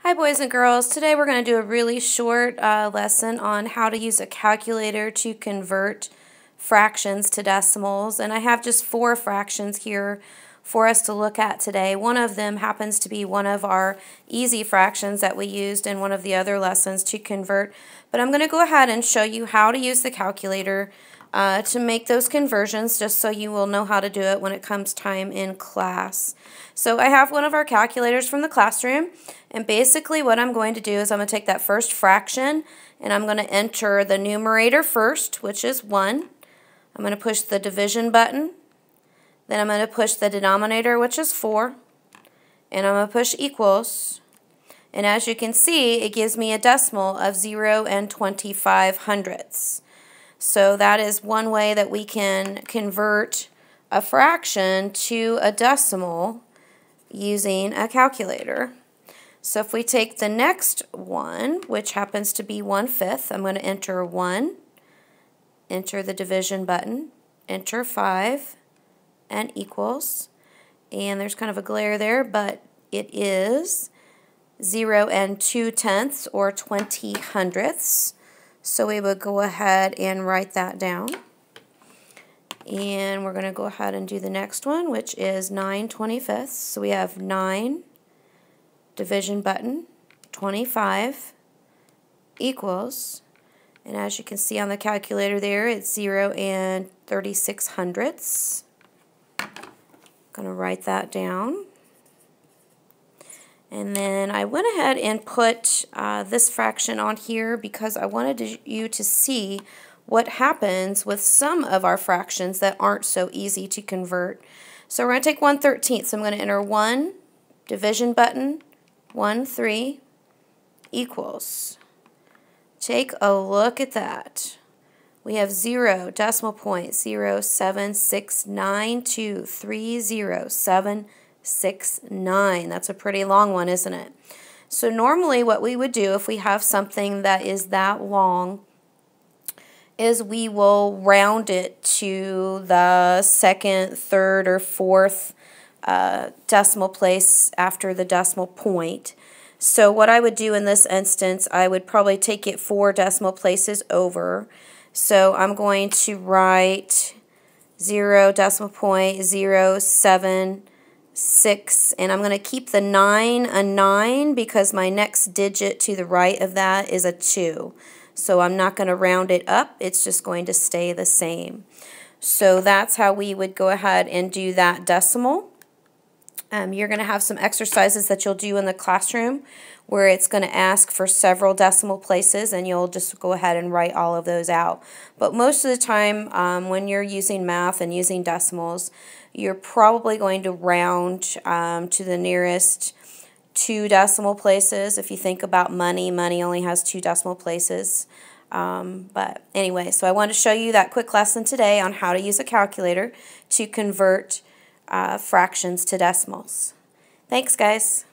Hi boys and girls, today we're going to do a really short lesson on how to use a calculator to convert fractions to decimals, and I have just 4 fractions here for us to look at today. One of them happens to be one of our easy fractions that we used in one of the other lessons to convert, but I'm going to go ahead and show you how to use the calculator to make those conversions, just so you will know how to do it when it comes time in class. So I have one of our calculators from the classroom, and basically what I'm going to do is I'm going to take that first fraction and I'm going to enter the numerator first, which is 1. I'm going to push the division button, then I'm going to push the denominator, which is 4, and I'm going to push equals, and as you can see it gives me a decimal of 0 and 25 hundredths. So that is one way that we can convert a fraction to a decimal using a calculator. So if we take the next one, which happens to be 1/5, I'm going to enter 1, enter the division button, enter 5, and equals. And there's kind of a glare there, but it is 0 and 2/10 or 20 hundredths. So we would go ahead and write that down. And we're going to go ahead and do the next one, which is 9/25. So we have 9, division button, 25, equals. And as you can see on the calculator there, it's 0 and 36 hundredths. Going to write that down. And then I went ahead and put this fraction on here because I wanted you to see what happens with some of our fractions that aren't so easy to convert. So we're going to take 1/13. So I'm going to enter 1, division button, 1/3, equals. Take a look at that. We have 0, decimal point, 0.769230.769. That's a pretty long one, isn't it? So normally what we would do if we have something that is that long is we will round it to the second, third, or fourth decimal place after the decimal point. So what I would do in this instance, I would probably take it 4 decimal places over. So I'm going to write 0.076, and I'm going to keep the 9 a 9 because my next digit to the right of that is a 2. So I'm not going to round it up, it's just going to stay the same. So that's how we would go ahead and do that decimal. You're going to have some exercises that you'll do in the classroom where it's going to ask for several decimal places, and you'll just go ahead and write all of those out. But most of the time when you're using math and using decimals, you're probably going to round to the nearest 2 decimal places. If you think about money, money only has 2 decimal places. But anyway, so I wanted to show you that quick lesson today on how to use a calculator to convert fractions to decimals. Thanks, guys.